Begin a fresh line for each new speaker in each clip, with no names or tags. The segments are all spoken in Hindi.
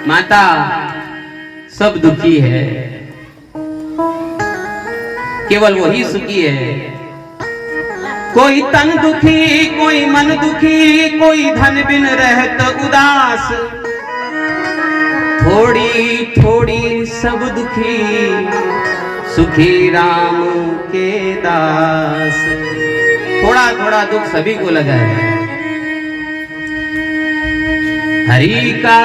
माता सब दुखी है, केवल वही सुखी है। कोई तन दुखी, कोई मन दुखी, कोई धन बिन रहत उदास। थोड़ी थोड़ी सब दुखी, सुखी राम के दास। थोड़ा थोड़ा दुख सभी को लगा है। हरि का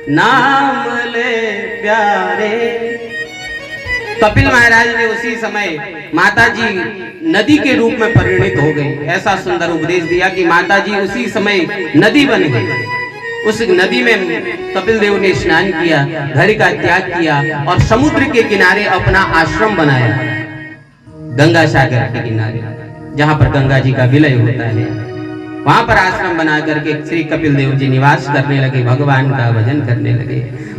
नाम ले प्यारे। कपिल महाराज ने उसी समय माता जी नदी के रूप में परिणित हो गई। ऐसा सुंदर उपदेश दिया कि माता जी उसी समय नदी बन गई। उस नदी में कपिल देव ने स्नान किया, घर का त्याग किया और समुद्र के किनारे अपना आश्रम बनाया, गंगा सागर के किनारे, जहां पर गंगा जी का विलय होता है। वहां पर आश्रम बना करके श्री कपिल देव जी निवास करने लगे, भगवान का भजन करने लगे।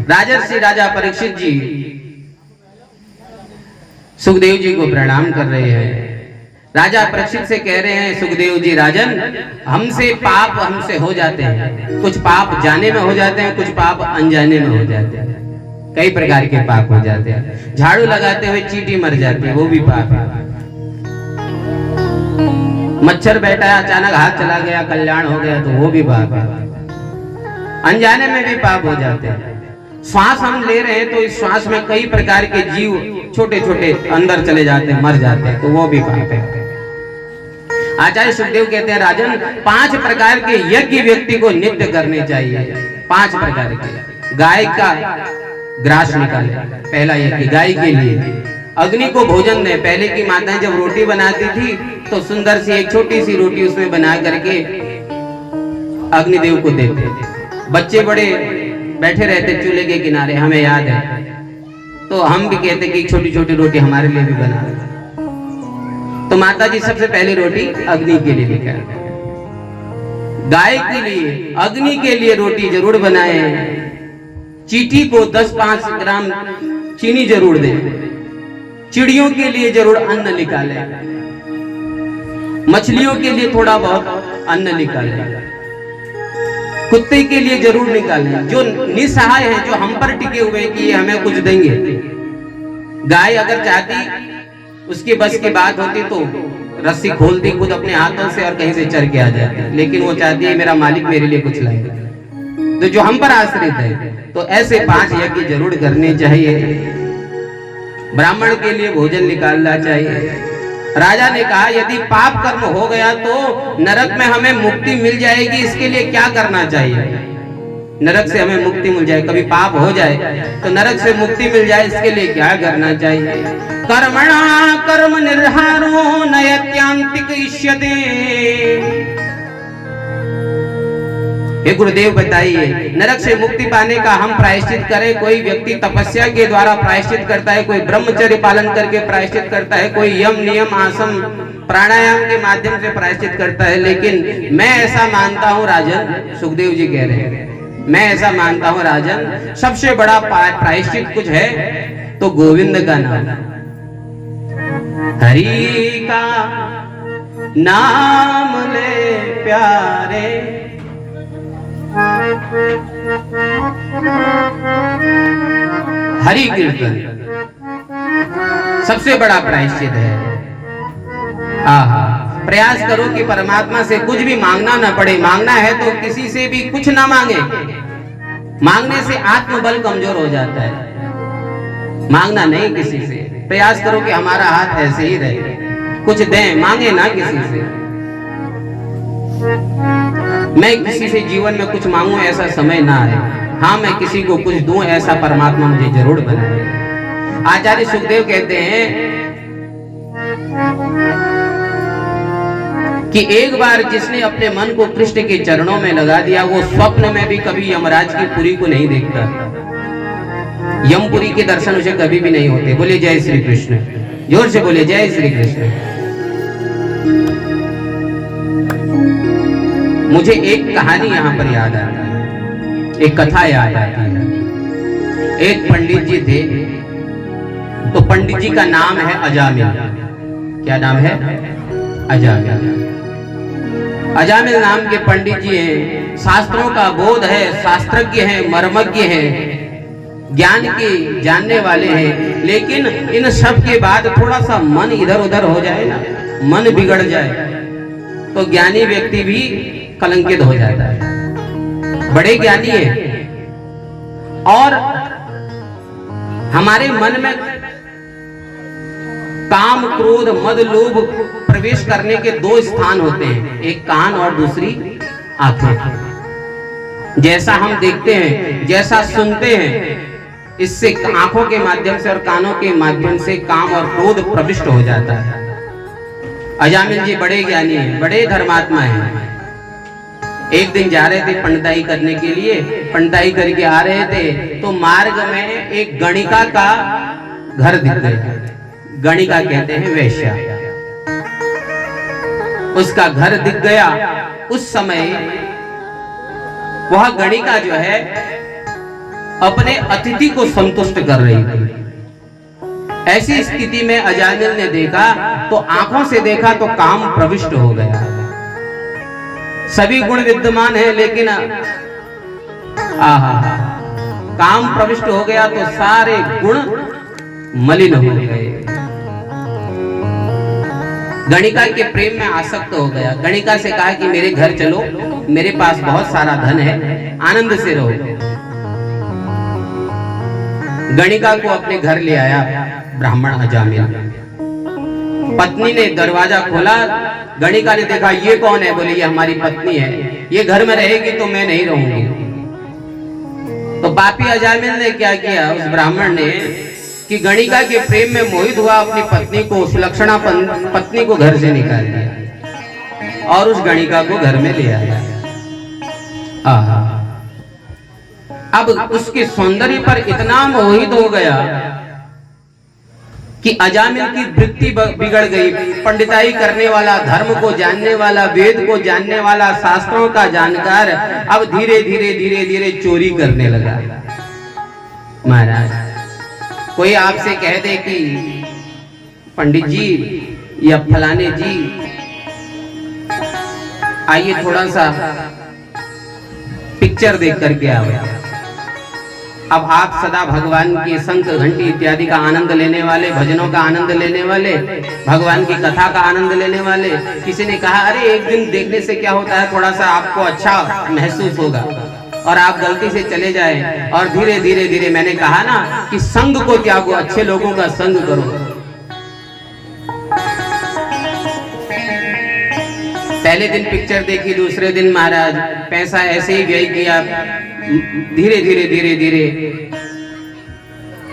राजर्षि राजा परीक्षित जी सुखदेव जी को प्रणाम कर रहे हैं। राजा परीक्षित से कह रहे हैं, सुखदेव जी राजन, हमसे पाप हमसे हो जाते हैं। कुछ पाप जाने में हो जाते हैं, कुछ पाप अनजाने में हो जाते हैं। कई प्रकार के पाप हो जाते हैं। झाड़ू लगाते हुए चींटी मर जाती है, वो भी पाप है। मच्छर बैठा है, अचानक हाथ चला गया, कल्याण हो गया, तो वो भी पाप है। अनजाने में भी पाप हो जाते हैं। श्वास हम ले रहे हैं तो इस श्वास में कई प्रकार के जीव छोटे छोटे अंदर चले जाते हैं, मर जाते हैं, तो वो भी पाप है। आचार्य सुखदेव कहते हैं, राजन 5 प्रकार के यज्ञ व्यक्ति को नित्य करने चाहिए। 5 प्रकार के। गाय का ग्रास निकाले, पहला यज्ञ गाय के लिए। अग्नि को भोजन दे। पहले की माताएं जब रोटी बनाती थी तो सुंदर सी एक छोटी सी रोटी उसमें बना करके अग्निदेव को देते। बच्चे बड़े बैठे रहते चूल्हे के किनारे, हमें याद है, तो हम भी कहते कि छोटी छोटी रोटी हमारे लिए भी बना दे। तो माता जी सबसे पहले रोटी अग्नि के लिए लेकर, गाय के लिए, अग्नि के लिए रोटी जरूर बनाए। चींटी को 10-5 ग्राम चीनी जरूर दें। चिड़ियों के लिए जरूर अन्न निकाले। मछलियों के लिए थोड़ा बहुत अन्न निकाले। कुत्ते के लिए जरूर निकालें। जो निसहाय हैं, जो हम पर टिके हुए हैं कि ये हमें कुछ देंगे। गाय अगर चाहती, उसकी बस की बात होती तो रस्सी खोलती खुद अपने हाथों से और कहीं से चर के आ जाती, लेकिन वो चाहती है मेरा मालिक मेरे लिए कुछ लाए। तो जो हम पर आश्रित है, तो ऐसे 5 यज्ञ जरूर करने चाहिए। ब्राह्मण के लिए भोजन निकालना चाहिए। राजा ने कहा, यदि पाप कर्म हो गया तो नरक में हमें मुक्ति मिल जाएगी, इसके लिए क्या करना चाहिए? नरक से हमें मुक्ति मिल जाए, कभी पाप हो जाए तो नरक से मुक्ति मिल जाए, इसके लिए क्या करना चाहिए? कर्मणा कर्म निर्हारो नयत्यांतिक इष्यते। हे गुरुदेव बताइए, नरक से मुक्ति पाने का हम प्रायश्चित करें। कोई व्यक्ति तपस्या के द्वारा प्रायश्चित करता है, कोई ब्रह्मचर्य पालन करके प्रायश्चित करता है, कोई यम नियम आसन प्राणायाम के माध्यम से प्रायश्चित करता है। लेकिन मैं ऐसा मानता हूँ राजन, सुखदेव जी कह रहे हैं, मैं ऐसा मानता हूँ राजन, सबसे बड़ा प्रायश्चित कुछ है तो गोविंद का नाम। हरि का नाम ले प्यारे। हरि कीर्तन सबसे बड़ा प्रायश्चित है। आहा, प्रयास करो कि परमात्मा से कुछ भी मांगना ना पड़े। मांगना है तो किसी से भी कुछ ना मांगे। मांगने से आत्मबल कमजोर हो जाता है। मांगना नहीं किसी से। प्रयास करो कि हमारा हाथ ऐसे ही रहे, कुछ दें, मांगे ना किसी से। मैं किसी से जीवन में कुछ मांगूं ऐसा समय ना आए। हाँ, मैं किसी को कुछ दूं ऐसा परमात्मा मुझे जरूर बनाए। आचार्य सुखदेव कहते हैं कि एक बार जिसने अपने मन को कृष्ण के चरणों में लगा दिया, वो स्वप्न में भी कभी यमराज की पुरी को नहीं देखता। यमपुरी के दर्शन उसे कभी भी नहीं होते। बोलिए जय श्री कृष्ण, जोर से बोलिए जय श्री कृष्ण। मुझे एक कहानी यहाँ पर याद आती है, एक कथा याद आती है। एक पंडित जी थे, तो पंडित जी का नाम है अजामिल। क्या नाम है? अजामिल। अजामिल नाम के पंडित जी हैं। शास्त्रों का बोध है, शास्त्रज्ञ हैं, मर्मज्ञ हैं, ज्ञान के जानने वाले हैं, लेकिन इन सब के बाद थोड़ा सा मन इधर उधर हो जाए ना, मन बिगड़ जाए तो ज्ञानी व्यक्ति भी कलंकित हो जाता है। बड़े ज्ञानी है और हमारे मन में काम, क्रोध, मद, लोभ प्रवेश करने के दो स्थान होते हैं, एक कान और दूसरी आंखें। जैसा हम देखते हैं, जैसा सुनते हैं, इससे आंखों के माध्यम से और कानों के माध्यम से काम और क्रोध प्रविष्ट हो जाता है। अजामिल जी बड़े ज्ञानी हैं, बड़े धर्मात्मा हैं। एक दिन जा रहे थे पंडिताई करने के लिए, पंडिताई करके आ रहे थे तो मार्ग में एक गणिका का घर दिख गया। गणिका कहते हैं वेश्या, उसका घर दिख गया। उस समय वह गणिका जो है अपने अतिथि को संतुष्ट कर रही थी। ऐसी स्थिति में अजामिल ने देखा तो आंखों से देखा तो काम प्रविष्ट हो गया। सभी गुण विद्यमान है लेकिन काम प्रविष्ट हो गया तो सारे गुण मलिन हो गए। गणिका के प्रेम में आसक्त हो गया। गणिका से कहा कि मेरे घर चलो, मेरे पास बहुत सारा धन है, आनंद से रहो। गणिका को अपने घर ले आया ब्राह्मण अजामिल। पत्नी ने दरवाजा खोला, गणिका ने देखा ये कौन है, बोले ये हमारी पत्नी है, ये घर में रहेगी तो मैं नहीं रहूंगी। तो पापी अजामिल ने क्या किया, उस ब्राह्मण ने कि गणिका के प्रेम में मोहित हुआ, अपनी पत्नी को, सुलक्षणा पत्नी को घर से निकाल दिया और उस गणिका को घर में ले आया। अब उसके सौंदर्य पर इतना मोहित हो गया कि अजामिल की वृत्ति बिगड़ गई। पंडिताई करने वाला, धर्म को जानने वाला, वेद को जानने वाला, शास्त्रों का जानकार, अब धीरे धीरे धीरे धीरे चोरी करने लगा। महाराज, कोई आपसे कह दे कि पंडित जी या फलाने जी आइए थोड़ा सा पिक्चर देख करके आवे। अब आप सदा भगवान की शंख घंटी इत्यादि का आनंद लेने वाले, भजनों का आनंद लेने वाले, भगवान की कथा का आनंद लेने वाले, किसी ने कहा अरे एक दिन देखने से क्या होता है, थोड़ा सा आपको अच्छा महसूस होगा, और आप गलती से चले जाए और धीरे धीरे धीरे, मैंने कहा ना कि संग को त्यागो, अच्छे लोगों का संग करो। पहले दिन पिक्चर देखी, दूसरे दिन महाराज पैसा ऐसे ही व्यय किया, धीरे धीरे धीरे धीरे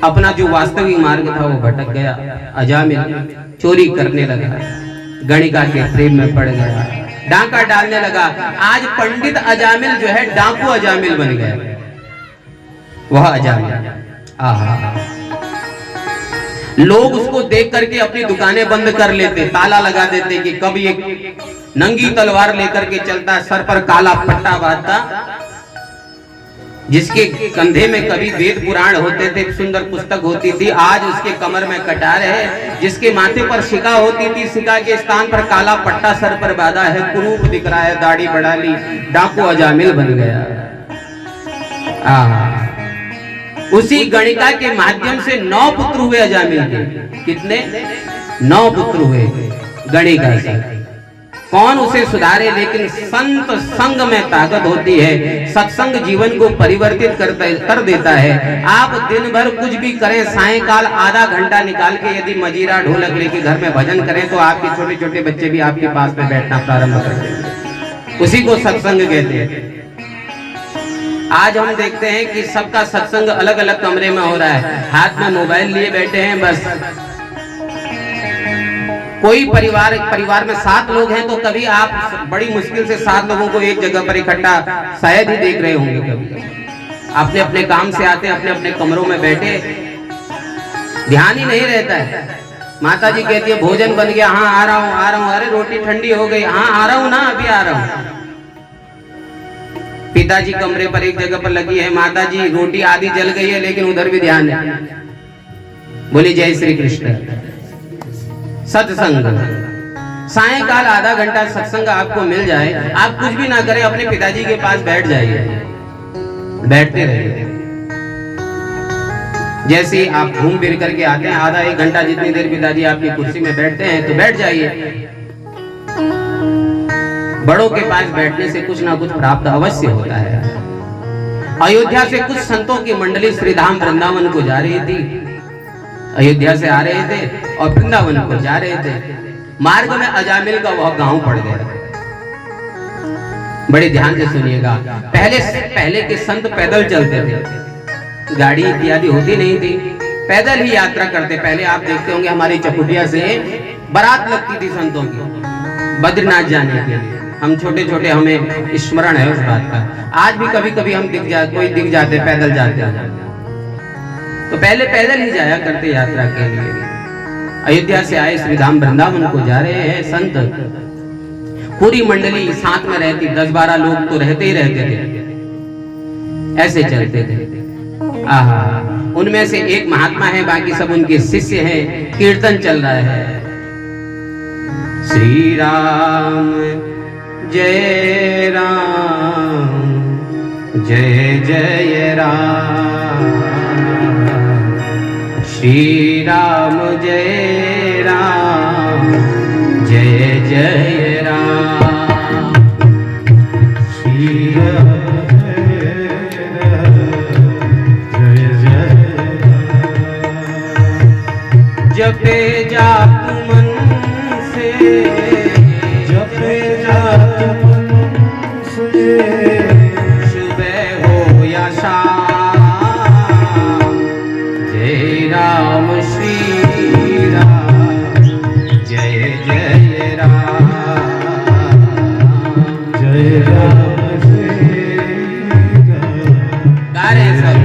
अपना जो वास्तविक मार्ग था वो भटक गया। अजामिल चोरी करने लगा, गणिका के प्रेम में पड़ गया, डांका डालने लगा। आज पंडित अजामिल जो है डाकू अजामिल बन गया। वह अजामिल लोग उसको देख करके अपनी दुकानें बंद कर लेते, ताला लगा देते कि कब ये नंगी तलवार लेकर के चलता, सर पर काला पट्टा बांधता, जिसके कंधे में कभी वेद पुराण होते थे, सुंदर पुस्तक होती थी, आज उसके कमर में कटार है, जिसके माथे पर शिका होती थी, शिका के स्थान पर काला पट्टा सर पर बांधा है, कुरूप दिख रहा है, दाढ़ी बढ़ा ली, डाकू अजामिल बन गया। उसी गणिका के माध्यम से 9 पुत्र हुए अजामिल के। कितने? 9 पुत्र हुए गणिका से। कौन उसे सुधारे, लेकिन संत संग में ताकत होती है। सत्संग जीवन को परिवर्तित कर देता है। आप दिन भर कुछ भी करें, सायंकाल आधा घंटा निकाल के यदि मजीरा ढोलक लेके घर में भजन करें तो आपके छोटे छोटे बच्चे भी आपके पास में बैठना प्रारंभ कर देंगे। उसी को सत्संग कहते हैं। आज हम देखते हैं कि सबका सत्संग अलग अलग कमरे में हो रहा है, हाथ में मोबाइल लिए बैठे हैं बस। कोई परिवार में 7 लोग हैं तो कभी आप बड़ी मुश्किल से 7 लोगों को एक जगह पर इकट्ठा शायद ही देख रहे होंगे। कभी अपने अपने काम से आते, अपने अपने कमरों में बैठे, ध्यान ही नहीं रहता है। माता जी कहती है भोजन बन गया, हाँ आ रहा हूँ, अरे रोटी ठंडी हो गई, हाँ आ रहा हूँ ना, अभी आ रहा हूँ। पिताजी कमरे पर एक जगह पर लगी है, माता जी रोटी आधी जल गई है लेकिन उधर भी ध्यान है। बोली जय श्री कृष्ण। सत्संग सायंकाल आधा घंटा सत्संग आपको मिल जाए, आप कुछ भी ना करें, अपने पिताजी के पास बैठ जाइए, बैठते रहिए। जैसे ही आप घूम फिर करके आते हैं, आधा एक घंटा जितनी देर पिताजी आपकी कुर्सी में बैठते हैं तो बैठ जाइए। बड़ों के पास बैठने से कुछ ना कुछ प्राप्त अवश्य होता है। अयोध्या से कुछ संतों की मंडली श्रीधाम वृंदावन को जा रही थी। अयोध्या से आ रहे थे और वृंदावन को जा रहे थे। मार्ग में अजामिल का वह गांव पड़ गया। बड़े ध्यान से सुनिएगा, पहले के संत पैदल चलते थे, गाड़ी इत्यादि होती नहीं थी, पैदल ही यात्रा करते। पहले आप देखते होंगे हमारी चकुटिया से बारात लगती थी संतों की बद्रीनाथ जाने के लिए। हम छोटे छोटे, हमें स्मरण है उस बात का। आज भी कभी कभी हम कोई दिख जाते, पैदल जाते हैं, तो पहले पैदल ही जाया करते यात्रा के लिए। अयोध्या से आए श्रीधाम वृंदावन को जा रहे हैं संत, पूरी मंडली साथ में रहती, 10-12 लोग तो रहते ही रहते थे, ऐसे चलते थे। आहा, उनमें से एक महात्मा है, बाकी सब उनके शिष्य हैं। कीर्तन चल रहा है, श्री राम जय राम जय जय राम, श्री राम जय राम जय जय राम, श्री राम जपे जाप मन से, जपे जाप मन से, सुबह हो या शाम, जय राम श्री राम जय जय राम, जय राम श्री राम। गा रहे हैं सब।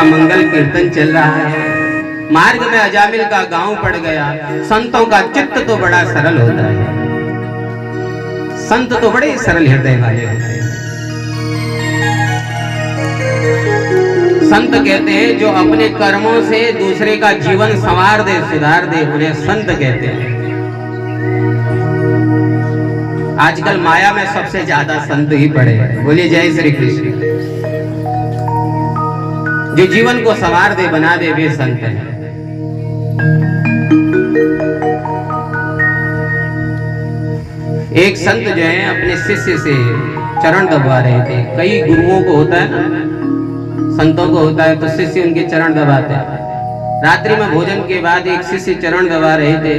मंगल कीर्तन चल रहा है। मार्ग में अजामिल का गांव पड़ गया। संतों का चित्त तो बड़ा सरल होता है, संत तो बड़े सरल हृदय वाले होते हैं। संत कहते हैं जो अपने कर्मों से दूसरे का जीवन संवार दे, सुधार दे, उन्हें संत कहते हैं। आजकल माया में सबसे ज्यादा संत ही पड़े हैं। बोलिए जय श्री कृष्ण। जो जीवन को संवार दे, बना दे, वे संत हैं। एक संत जो है अपने शिष्य से चरण दबा रहे थे। कई गुरुओं को होता है ना, संतों को होता है, तो शिष्य उनके चरण दबाते हैं। रात्रि में भोजन के बाद एक शिष्य चरण दबा रहे थे,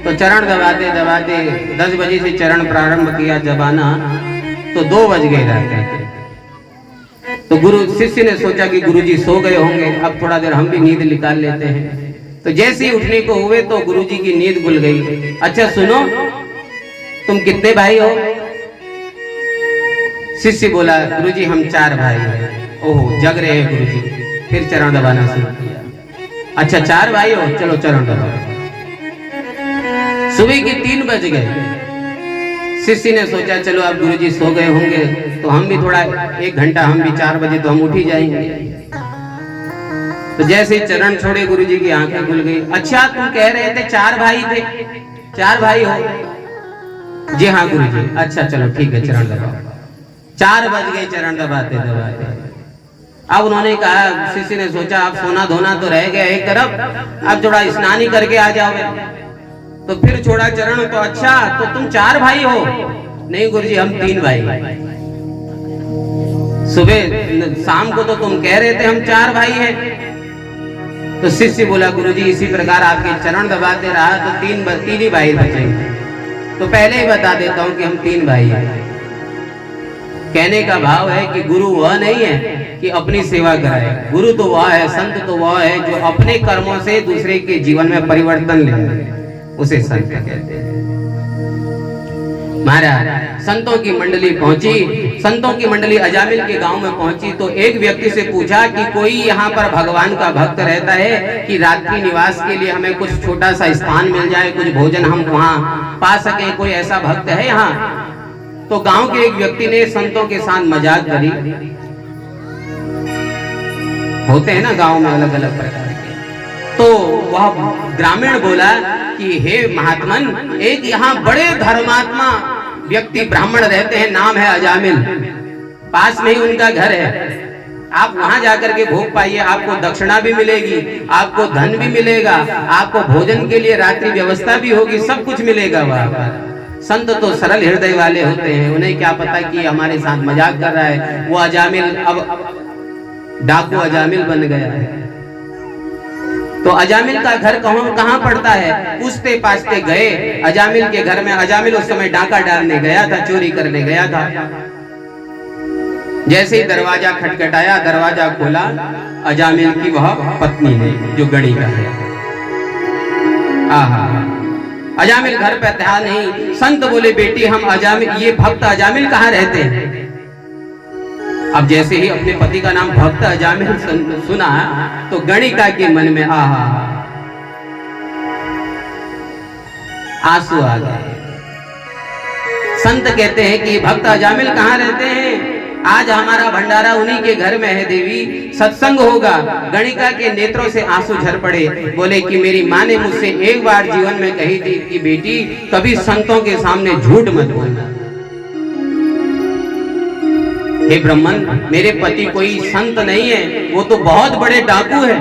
तो चरण दबाते दबाते 10 बजे से चरण प्रारंभ किया दबाना, तो 2 बज गए रात। तो गुरु शिष्य ने सोचा कि गुरुजी सो गए होंगे, अब थोड़ा देर हम भी नींद निकाल लेते हैं। तो जैसे ही उठने को हुए तो गुरुजी की नींद खुल गई। अच्छा सुनो, तुम कितने भाई हो? शिष्य बोला गुरुजी हम 4 भाई हैं। ओह, जग रहे हैं गुरुजी। फिर चरण दबाना शुरू किया। अच्छा 4 भाई हो, चलो चरण दबाओ। सुबह के 3 बज गए। शिष्य ने सोचा चलो अब गुरुजी सो गए होंगे तो हम भी थोड़ा 1 घंटा, हम भी 4 बजे तो हम उठ ही जाएंगे। तो जैसे चरण छोड़े गुरुजी की आंखें खुल गई। अच्छा तुम कह रहे थे 4 भाई थे, 4 भाई हो? जी हाँ गुरुजी। अच्छा चलो ठीक है, चरण दबाओ। 4 बज गए चरण दबाते दबाते। अब उन्होंने कहा, शिष्य ने सोचा अब सोना धोना तो रह गया एक तरफ, अब थोड़ा स्नान ही करके आ जाओगे। तो फिर छोड़ा चरण। तो अच्छा, तो तुम 4 भाई हो? नहीं गुरुजी, हम 3 भाई। सुबह शाम को तो तुम कह रहे थे हम 4 भाई हैं। तो शिष्य बोला, गुरुजी इसी प्रकार आपके चरण दबाते रहा तो 3 ही भाई बचेंगे। तो पहले ही बता देता हूं कि हम 3 भाई हैं। कहने का भाव है कि गुरु वह नहीं है कि अपनी सेवा कराए, गुरु तो वह है, संत तो वह है जो अपने कर्मों से दूसरे के जीवन में परिवर्तन ले, उसे संत कहते हैं। महाराज, संतों की मंडली पहुंची, संतों की मंडली अजामिल के गांव में पहुंची तो एक व्यक्ति से पूछा कि कोई यहाँ पर भगवान का भक्त रहता है कि रात्रि निवास के लिए हमें कुछ छोटा सा स्थान मिल जाए, कुछ भोजन हम वहां पा सके, कोई ऐसा भक्त है यहाँ? तो गांव के एक व्यक्ति ने संतों के साथ मजाक करी। होते हैं ना गांव में अलग अलग प्रकार के। तो वह ग्रामीण बोला कि हे महात्मन, एक यहाँ बड़े धर्मात्मा व्यक्ति ब्राह्मण रहते हैं, नाम है अजामिल, पास में ही उनका घर है, आप वहां जाकर के भोग पाइए, आपको दक्षिणा भी मिलेगी, आपको धन भी मिलेगा, आपको भोजन के लिए रात्रि व्यवस्था भी होगी, सब कुछ मिलेगा वहां पर। संत तो सरल हृदय वाले होते हैं, उन्हें क्या पता कि हमारे साथ मजाक कर रहा है। वो अजामिल अब डाकू अजामिल बन गया है। तो अजामिल का घर कहां पड़ता है? पूछते पाछते गए अजामिल के घर में। अजामिल उस समय डाका डालने गया था, चोरी करने गया था। जैसे ही दरवाजा खटखटाया, दरवाजा खोला, अजामिल की वह पत्नी ने जो गणिका है। आहा, अजामिल घर पे था नहीं। संत बोले, बेटी हम अजामिल, ये भक्त अजामिल कहाँ रहते हैं? अब जैसे ही अपने पति का नाम भक्त अजामिल सुना तो गणिका के मन में आहा आंसू आ गए। संत कहते हैं कि भक्त अजामिल कहाँ रहते हैं? आज हमारा भंडारा उन्हीं के घर में है देवी, सत्संग होगा। गणिका के नेत्रों से आंसू झर पड़े। बोले कि मेरी माँ ने मुझसे एक बार जीवन में कही थी कि बेटी कभी संतों के सामने झूठ मत बोलना। हे ब्राह्मण, मेरे पति कोई संत नहीं है, वो तो बहुत बड़े डाकू है,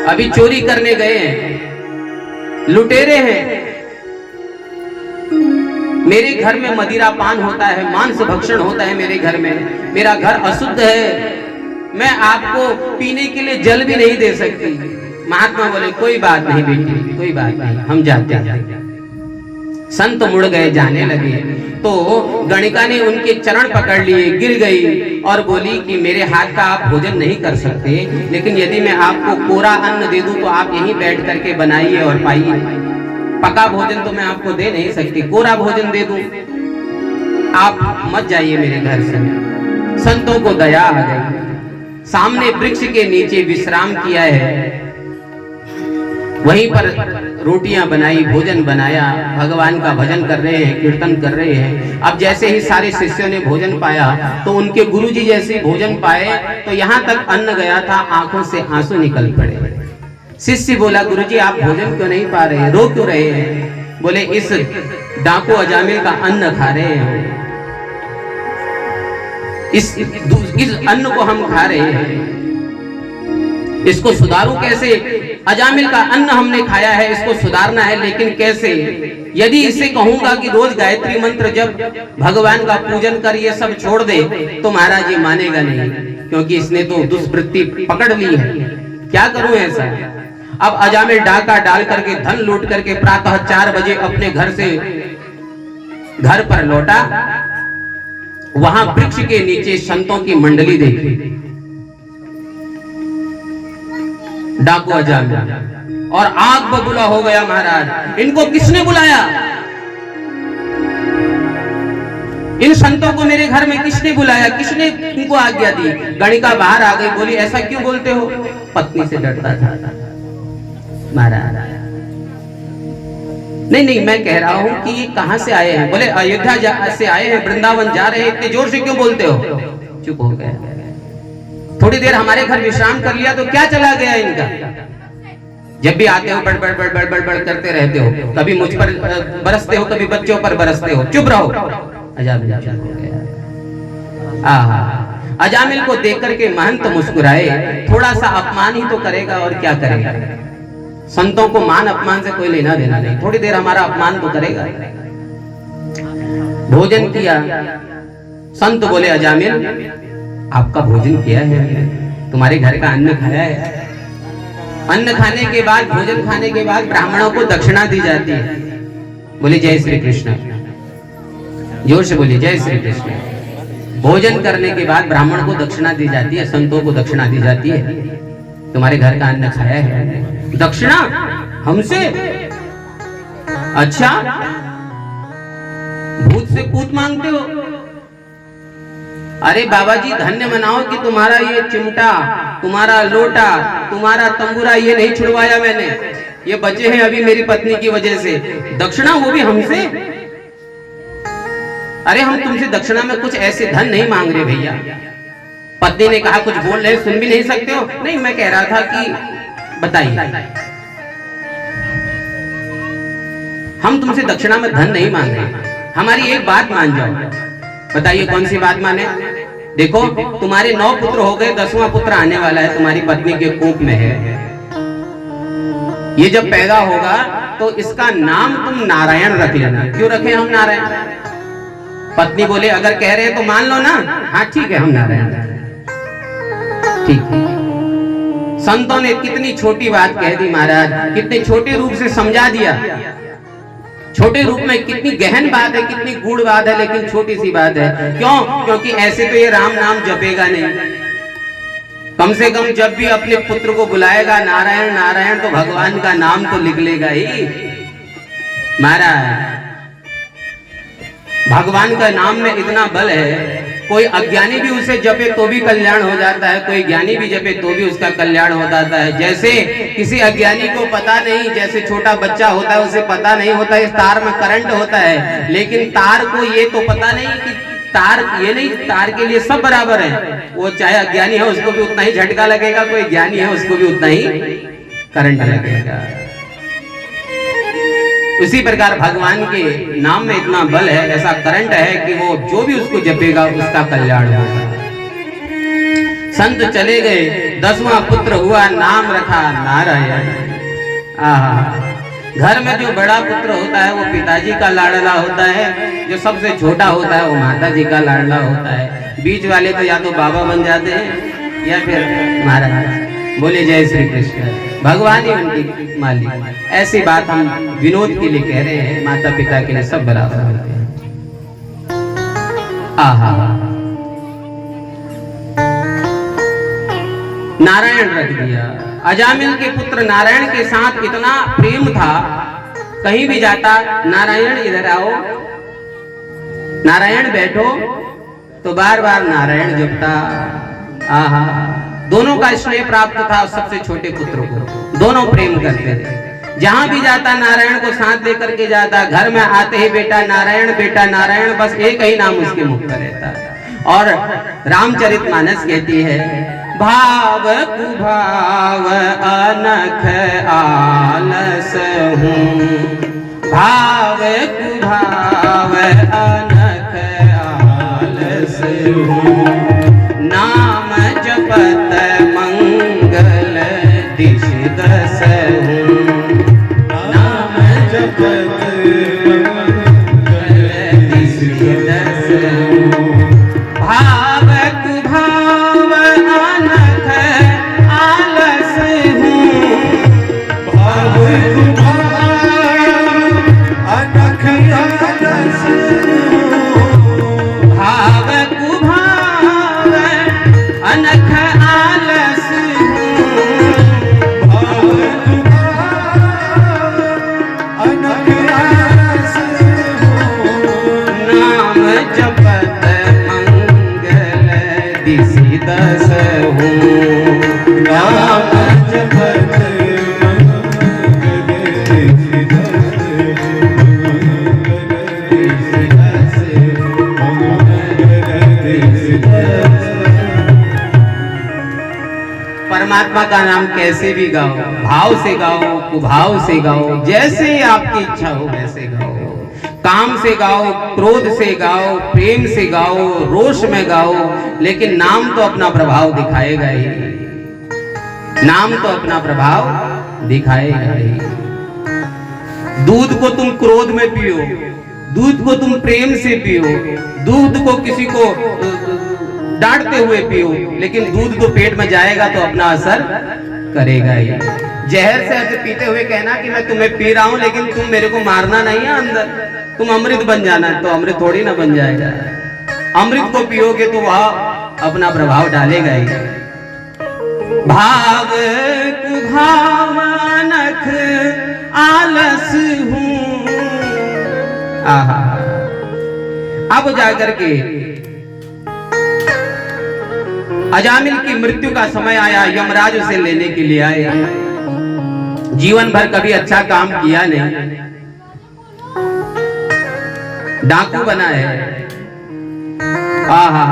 अभी चोरी करने गए हैं, लुटेरे हैं। मेरे घर में मदिरा पान होता है, मांस भक्षण होता है मेरे घर में, मेरा घर अशुद्ध है, मैं आपको पीने के लिए जल भी नहीं दे सकती। महात्मा बोले, कोई बात नहीं बेटी, कोई बात नहीं, हम जाते हैं। संत मुड़ गए, जाने लगे तो गणिका ने उनके चरण पकड़ लिए, गिर गई और बोली कि मेरे हाथ का आप भोजन नहीं कर सकते, लेकिन यदि मैं आपको कोरा अन्न दे दूं तो आप यहीं बैठ करके बनाइए और पाइए। पका भोजन तो मैं आपको दे नहीं सकती, कोरा भोजन दे दूं, आप मत जाइए मेरे घर से। संतों को दया आ गई, सामने वृक्ष के नीचे विश्राम किया है, वहीं पर रोटियां बनाई, भोजन बनाया, भगवान का भजन कर रहे हैं, कीर्तन कर रहे हैं। अब जैसे ही सारे शिष्यों ने भोजन पाया तो उनके गुरुजी जैसे भोजन पाए तो यहाँ तक अन्न गया था, आंखों से आंसू निकल पड़े। शिष्य बोला, गुरुजी आप भोजन क्यों नहीं पा रहे, रो क्यों रहे हैं? बोले, इस डाकू अजामिल का अन्न खा रहे हैं, इस अन्न को हम खा रहे हैं, इसको सुधारूं कैसे? अजामिल का अन्न हमने खाया है, इसको सुधारना है, लेकिन कैसे? यदि इसे कहूंगा कि रोज गायत्री मंत्र जब भगवान का पूजन कर ये सब छोड़ दे तो महाराज ये मानेगा नहीं, क्योंकि इसने तो दुष्वृत्ति पकड़ ली है। क्या करूं ऐसा? अब अजामिल डाका डाल करके, धन लूट करके प्रातः 4 बजे अपने घर से घर पर लौटा। वहां वृक्ष के नीचे संतों की मंडली देखी, डाकू अजामिल, और आग बबूला हो गया। महाराज, इनको किसने बुलाया? इन संतों को मेरे घर में किसने बुलाया? किसने इनको आज्ञा दी? गणिका बाहर आ गई, बोली, ऐसा क्यों बोलते हो? पत्नी से डरता था महाराज। नहीं, मैं कह रहा हूं कि ये कहां से आए हैं? बोले, अयोध्या से आए हैं, वृंदावन जा रहे हैं, इतने जोर से क्यों बोलते हो? चुप हो गया। थोड़ी देर हमारे घर विश्राम कर लिया तो क्या चला गया इनका? जब भी आते हो बड़ करते रहते हो, कभी मुझ पर बरसते हो, कभी बच्चों पर बरसते हो, चुप रहो। अजामिल चुप हो गया। आहा, अजामिल को देख करके महंत मुस्कुराए, थोड़ा सा अपमान ही तो करेगा और क्या करेगा। संतों को मान अपमान से कोई लेना देना नहीं, थोड़ी देर हमारा अपमान तो करेगा। भोजन किया, संत बोले अजामिल आपका भोजन किया है, तुम्हारे घर का अन्न खाया है। अन्न खाने के बाद, भोजन खाने के बाद ब्राह्मणों को दक्षिणा दी जाती है। बोले जय श्री कृष्ण, जोर से बोलिए जय श्री कृष्ण। भोजन करने के बाद ब्राह्मण को दक्षिणा दी जाती है, संतों को दक्षिणा दी जाती है। तुम्हारे घर का अन्न खाया है, दक्षिणा हमसे? अच्छा, भूत से पूत मांगते हो? अरे बाबा जी धन्य मनाओ कि तुम्हारा ये चिमटा, तुम्हारा लोटा, तुम्हारा तंबूरा ये नहीं छुड़वाया मैंने, ये बचे हैं अभी मेरी पत्नी की वजह से। दक्षिणा वो भी हमसे? अरे हम तुमसे दक्षिणा में कुछ ऐसे धन नहीं मांग रहे भैया। पत्नी ने कहा कुछ बोल रहे, सुन भी नहीं सकते हो? नहीं, मैं कह रहा था कि बताइए, हम तुमसे दक्षिणा में धन नहीं मांग रहे, हमारी एक बात मान जाओ। बताइए कौन सी बात माने? देखो तुम्हारे 9 पुत्र हो गए, 10वां पुत्र आने वाला है, तुम्हारी पत्नी के कोख में है। ये जब पैदा होगा तो इसका नाम तुम नारायण रख लेना। क्यों रखें हम नारायण? पत्नी बोले अगर कह रहे हैं तो मान लो ना। हाँ ठीक है, हम नारायण। ठीक है। संतों ने कितनी छोटी बात कह दी महाराज, कितने छोटे रूप से समझा दिया। छोटे रूप में कितनी गहन बात है, कितनी गूढ़ बात है, लेकिन छोटी सी बात है। क्यों? क्योंकि ऐसे तो ये राम नाम जपेगा नहीं। कम से कम जब भी अपने पुत्र को बुलाएगा नारायण नारायण, तो भगवान का नाम तो लिख लेगा ही। महाराज भगवान का नाम में इतना बल है, कोई अज्ञानी भी उसे जपे तो भी कल्याण हो जाता है, कोई ज्ञानी भी जपे तो भी उसका कल्याण हो जाता है। जैसे किसी अज्ञानी को पता नहीं, जैसे छोटा बच्चा होता है उसे पता नहीं होता इस तार में करंट होता है, लेकिन तार को ये तो पता नहीं कि तार ये नहीं, तार के लिए सब बराबर है। वो चाहे अज्ञानी है उसको भी उतना ही झटका लगेगा, कोई ज्ञानी है उसको भी उतना ही करंट लगेगा। उसी प्रकार भगवान के नाम में इतना बल है, ऐसा करंट है कि वो जो भी उसको जपेगा उसका कल्याण होगा। संत चले गए, 10वां पुत्र हुआ, नाम रखा नारायण। आहा, घर में जो बड़ा पुत्र होता है वो पिताजी का लाडला होता है, जो सबसे छोटा होता है वो माता जी का लाडला होता है। बीच वाले तो या तो बाबा बन जाते हैं या फिर महाराज। बोले जय श्री कृष्ण। भगवान ही उनकी मालिक। ऐसी बात हम विनोद के लिए कह रहे हैं, माता पिता के लिए सब बराबर होते हैं। आहा, नारायण रख दिया। अजामिल के पुत्र नारायण के साथ इतना प्रेम था, कहीं भी जाता नारायण इधर आओ, नारायण बैठो, तो बार बार नारायण जपता। आहा, दोनों का स्नेह प्राप्त था। सबसे छोटे पुत्र को दोनों प्रेम करते थे। जहां भी जाता नारायण को साथ लेकर के जाता। घर में आते ही बेटा नारायण, बेटा नारायण, बस एक ही नाम उसके मुख पर रहता। और रामचरितमानस कहती है, भाव कुभाव अनख आलस हूँ, भाव कुभाव अनख आलस हूँ, नाम जपत मंगल दिश दस हूँ, नाम जपत मंगल दिश दस हूँ, भाव कुभाव अनख आलस हूँ, भाव कुभाव अनख आलस हूँ, भाव कुभाव अनख आलस हूँ, भाव कुभाव अनख आलस हूँ, नाम जपत मंगल दिशि दस हूँ, नाम जपत मंगल दिशि दस। परमात्मा का नाम कैसे भी गाओ, भाव से गाओ, कुभाव से गाओ, जैसे आपकी इच्छा हो वैसे गाओ। काम से गाओ, क्रोध से गाओ, प्रेम से गाओ, रोष में गाओ, लेकिन नाम तो अपना प्रभाव दिखाएगा ही। नाम तो अपना प्रभाव दिखाएगा ही। दूध को तुम क्रोध में पियो, दूध को तुम प्रेम से पियो, दूध को किसी को डांटते हुए पियो, लेकिन दूध तो पेट में जाएगा तो अपना असर करेगा ही। जहर से ऐसे पीते हुए कहना कि मैं तुम्हें पी रहा हूं, लेकिन तुम मेरे को मारना नहीं है अंदर, तुम अमृत बन जाना, तो अमृत थोड़ी ना बन जाएगा। अमृत को पियोगे तो वह अपना प्रभाव डालेगा ही। भाव कुभावनख आलस हूं। आहा, अब जाकर के अजामिल की मृत्यु का समय आया। यमराज उसे लेने के लिए आए। जीवन भर कभी अच्छा काम किया नहीं, डाकू बना है। आहा,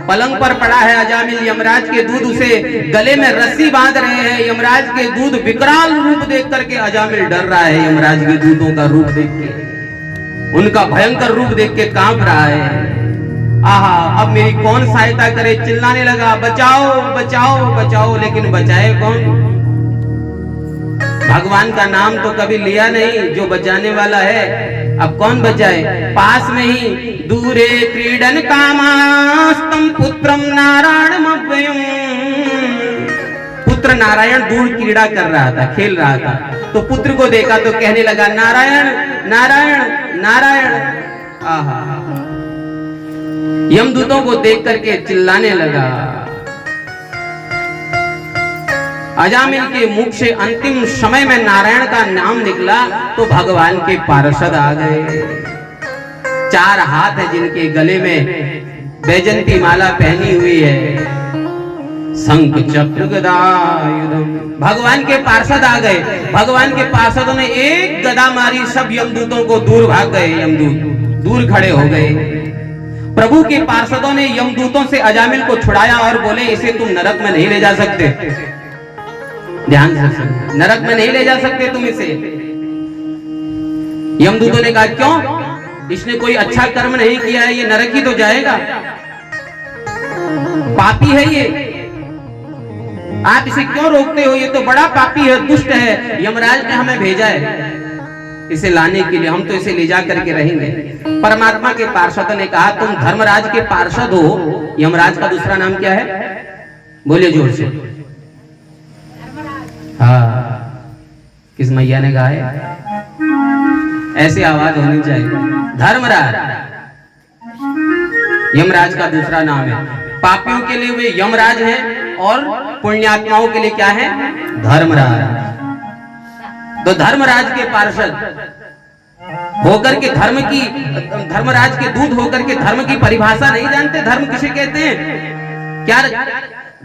पलंग पर पड़ा है अजामिल। यमराज के दूध उसे गले में रस्सी बांध रहे हैं। यमराज के दूध विकराल रूप देख करके अजामिल डर रहा है। यमराज के दूधों का रूप देख के, उनका भयंकर रूप देख के कांप रहा है। आहा, अब मेरी कौन सहायता करे? चिल्लाने लगा, बचाओ बचाओ बचाओ, लेकिन बचाए कौन? भगवान का नाम तो कभी लिया नहीं जो बचाने वाला है, अब कौन बचाए? पास में ही दूरे क्रीडन कामास्तम पुत्रम नारायण अव्ययम। पुत्र नारायण दूर क्रीड़ा कर रहा था, खेल रहा था, तो पुत्र को देखा तो कहने लगा नारायण नारायण नारायण। आहा, यमदूतों को देख करके चिल्लाने लगा। अजामिल के मुख से अंतिम समय में नारायण का नाम निकला तो भगवान के पार्षद आ गए। 4 हाथ है जिनके गले में बैजंती माला पहनी हुई है, शंख चक्र गदायुधम। भगवान के पार्षद आ गए। भगवान के पार्षदों ने एक गदा मारी, सब यमदूतों को दूर भाग गए। यमदूत दूर खड़े हो गए। प्रभु के पार्षदों ने यमदूतों से अजामिल को छुड़ाया और बोले इसे तुम नरक में नहीं ले जा सकते। ध्यान से सुनो, नरक में नहीं ले जा सकते तुम इसे। यमदूतों ने कहा क्यों? इसने कोई अच्छा कर्म नहीं किया है, ये नरक ही तो जाएगा, पापी है ये, आप इसे क्यों रोकते हो? ये तो बड़ा पापी है, दुष्ट है, यमराज ने हमें भेजा है इसे लाने के लिए, हम तो इसे ले जा करके रहेंगे। परमात्मा के पार्षदों ने कहा तुम धर्मराज के पार्षद हो, यमराज का दूसरा नाम क्या है? बोलिए जोर से। हाँ, किस मैया ने कहा है? ऐसी आवाज होनी चाहिए। धर्मराज यमराज का दूसरा नाम है। पापियों के लिए वे यमराज हैं और पुण्यात्माओं के लिए क्या है? धर्मराज। तो धर्मराज के पार्षद होकर के धर्मराज के दूत होकर के धर्म की परिभाषा नहीं जानते। धर्म किसे कहते हैं? क्या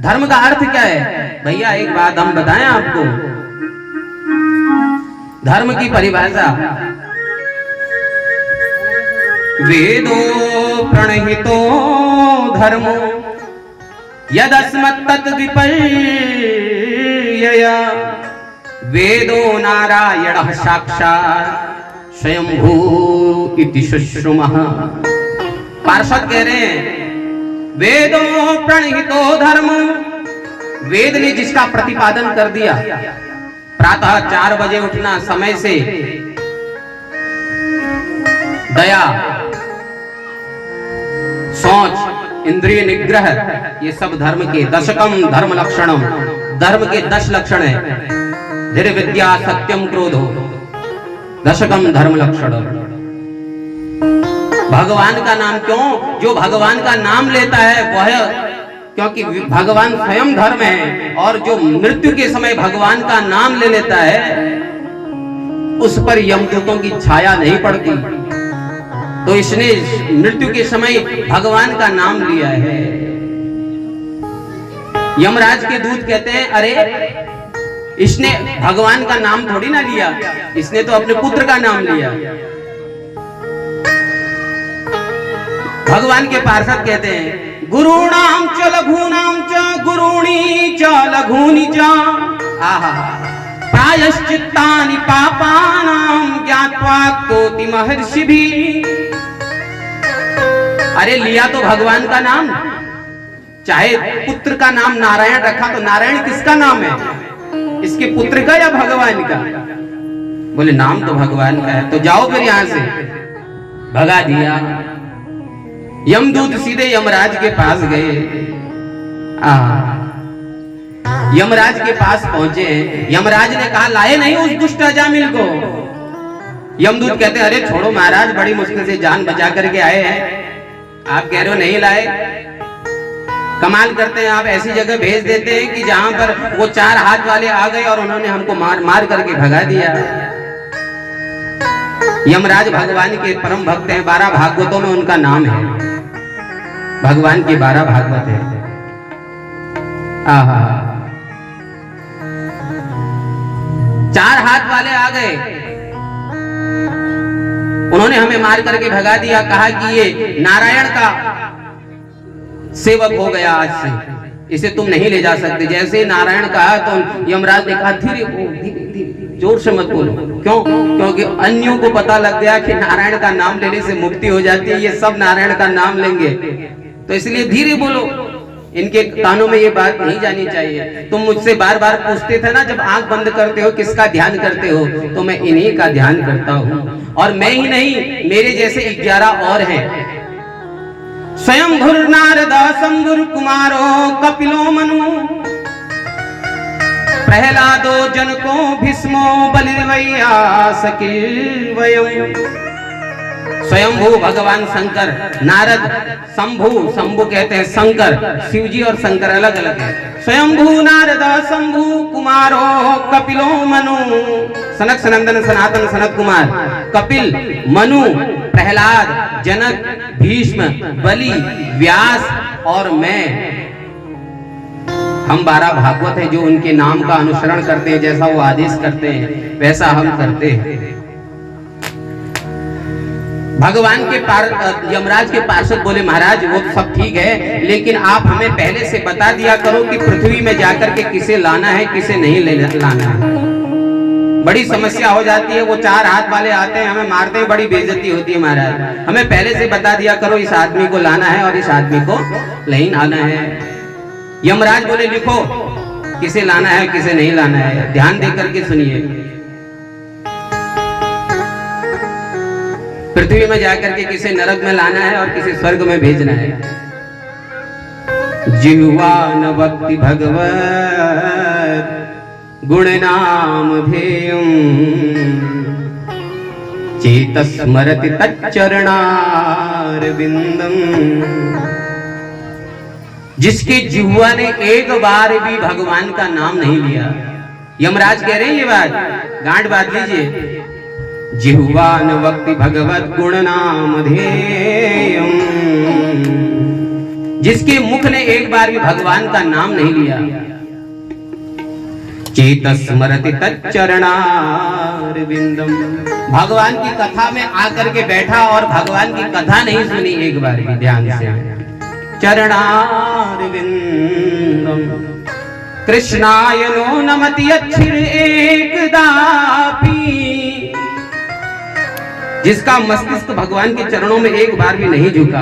धर्म का अर्थ क्या है? भैया एक बात हम बताएं आपको, धर्म की परिभाषा वेदो प्रणहितो धर्मो यदस्मत् तत् विपर्यया वेदो नारायणः साक्षात् स्वयंभू इति शुश्रुमः। पार्षद कह रहे हैं वेदो प्रणहितो धर्म, वेद ने जिसका प्रतिपादन कर दिया, प्रातः 4 बजे उठना, समय से, दया, शौच, इंद्रिय निग्रह, ये सब धर्म के दशकम धर्म लक्षणम, धर्म के 10 लक्षण है। धीर विद्या सत्यम क्रोधो, दशकम धर्म लक्षण। भगवान का नाम क्यों? जो भगवान का नाम लेता है वह, क्योंकि भगवान स्वयं धर्म है, और जो मृत्यु के समय भगवान का नाम ले लेता है उस पर यमदूतों की छाया नहीं पड़ती। तो इसने मृत्यु के समय भगवान का नाम लिया है। यमराज के दूत कहते हैं अरे इसने भगवान का नाम थोड़ी ना लिया, इसने तो अपने पुत्र का नाम लिया। भगवान के पार्षद कहते हैं गुरुणाम च लघूनाम च गुरुणी च लघूनि च। आहा, प्रायश्चित्तानि पापानां ज्ञात्वा स्तोति महर्षिभिः। अरे लिया तो भगवान का नाम, चाहे पुत्र का नाम नारायण रखा तो नारायण किसका नाम है, इसके पुत्र का या भगवान का? बोले नाम तो भगवान का है, तो जाओ फिर यहां से। भगा दिया। यमदूत सीधे यमराज के पास गए। यमराज के पास पहुंचे। यमराज ने कहा लाए नहीं उस दुष्ट अजामिल को। यमदूत कहते अरे छोड़ो महाराज, बड़ी मुश्किल से जान बचा करके आए हैं, आप कह रहे हो नहीं लाए। कमाल करते हैं, आप ऐसी जगह भेज देते हैं कि जहां पर वो 4 हाथ वाले आ गए और उन्होंने हमको मार मार करके भगा दिया। यमराज भगवान के परम भक्त हैं, 12 भागवतों में उनका नाम है, भगवान के 12 भागवत है। आहा, 4 हाथ वाले आ गए, उन्होंने हमें मार करके भगा दिया। कहा कि ये नारायण का सेवक हो गया, आज से इसे तुम नहीं ले जा सकते। जैसे नारायण कहा तो यमराज ने कहा धीरे जोर से मत बोलो। क्यों? क्योंकि अन्यों को पता लग गया कि नारायण का नाम लेने से मुक्ति हो जाती है, ये सब नारायण का नाम लेंगे, तो इसलिए धीरे बोलो, इनके कानों में ये बात नहीं जानी चाहिए। तुम मुझसे बार बार पूछते थे ना जब आंख बंद करते हो किसका ध्यान करते हो, तो मैं इन्हीं का ध्यान करता हूँ। और मैं ही नहीं, मेरे जैसे 11 और हैं। स्वयं भुर नारद शंभुर कुमारो कपिलो मनु प्रहलादो जनको भीष्मो बलिर्वैया सकीर्वयम्। स्वयंभू भगवान शंकर, नारद शंभु, शंभु कहते हैं शंकर, शिवजी और शंकर अलग अलग है। स्वयंभू नारद शंभु कुमारो कपिलो मनु, सनक सनंदन सनातन सनत कुमार, कपिल, मनु, प्रहलाद, जनक, भीष्म, बलि, व्यास और मैं, हम 12 भागवत हैं जो उनके नाम का अनुसरण करते हैं। जैसा वो आदेश करते हैं वैसा हम करते हैं। भगवान के यमराज के पार्षद बोले महाराज वो सब ठीक है, लेकिन आप हमें पहले से बता दिया करो कि पृथ्वी में जाकर के किसे लाना है किसे नहीं लाना है। बड़ी समस्या हो जाती है, वो 4 हाथ वाले आते हैं हमें मारते हैं, बड़ी बेइज्जती होती है महाराज। हमें पहले से बता दिया करो इस आदमी को लाना है और इस आदमी को नहीं लाना है। यमराज बोले लिखो किसे लाना है किसे नहीं लाना है, ध्यान दे करके सुनिए। पृथ्वी में जाकर के किसे नरक में लाना है और किसे स्वर्ग में भेजना है। जिह्वा न भक्ति भगवत गुण नाम धेयम् चेतस्मरति तच्चरणारविंदम्। जिसके जिह्वा ने एक बार भी भगवान का नाम नहीं लिया, यमराज कह रहे हैं ये बात, गांठ बांध लीजिए। जिह्वा न भक्ति भगवत गुण नाम धेयम्, जिसके मुख ने एक बार भी भगवान का नाम नहीं लिया, चेतस्मरति तच्चरणारविंदम्, भगवान की कथा में आकर के बैठा और भगवान की कथा नहीं सुनी एक बार भी ध्यान से। चरणारविंदम् कृष्णाय नो नमति अच्छिर एकदापि, जिसका मस्तिष्क भगवान के चरणों में एक बार भी नहीं झुका।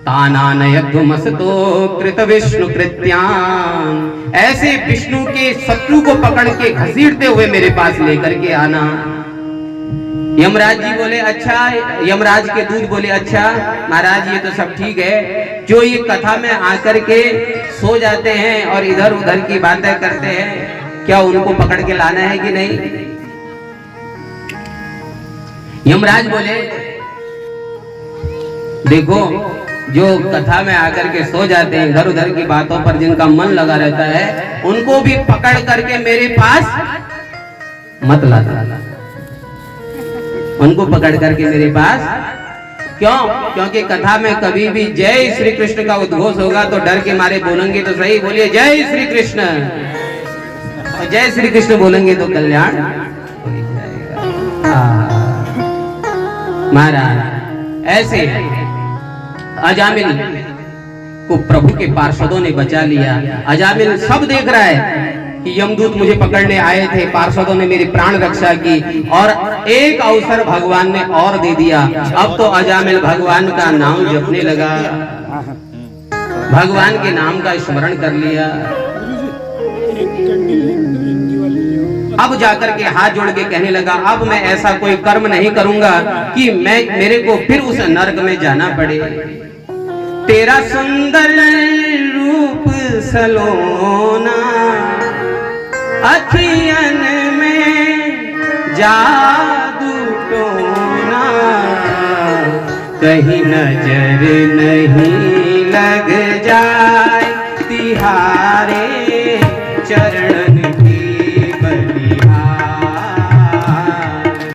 तानानयध्वमसतो कृत विष्णु कृत्यान्, ऐसे विष्णु के शत्रु को पकड़ के घसीटते हुए मेरे पास लेकर के आना। यमराज जी बोले अच्छा, यमराज के दूत बोले अच्छा महाराज ये तो सब ठीक है, जो ये कथा में आकर के सो जाते हैं और इधर उधर की बातें करते हैं, क्या उनको पकड़ के लाना है कि नहीं? यमराज बोले देखो जो कथा में आकर के सो जाते हैं, इधर उधर की बातों पर जिनका मन लगा रहता है, उनको भी पकड़ करके मेरे पास मत लाना, उनको पकड़ करके मेरे पास। क्यों? क्योंकि कथा में कभी भी जय श्री कृष्ण का उद्घोष होगा तो डर के मारे बोलेंगे तो सही, बोलिए जय श्री कृष्ण, और जय श्री कृष्ण बोलेंगे तो कल्याण हो जाएगा। महाराज ऐसे अजामिल को प्रभु के पार्षदों ने बचा लिया। अजामिल सब देख रहा है, कि यमदूत मुझे पकड़ने आए थे, पार्षदों ने मेरी प्राण रक्षा की और एक अवसर भगवान ने और दे दिया। अब तो अजामिल भगवान का नाम जपने लगा, भगवान के नाम का स्मरण कर लिया। अब जाकर के हाथ जोड़ के कहने लगा, अब मैं ऐसा कोई कर्म नहीं करूंगा कि मेरे को फिर उस नरक में जाना पड़े। तेरा सुंदर रूप सलोना, अखियन में जादू टोना, कहीं नजर नहीं लग जाए तिहारे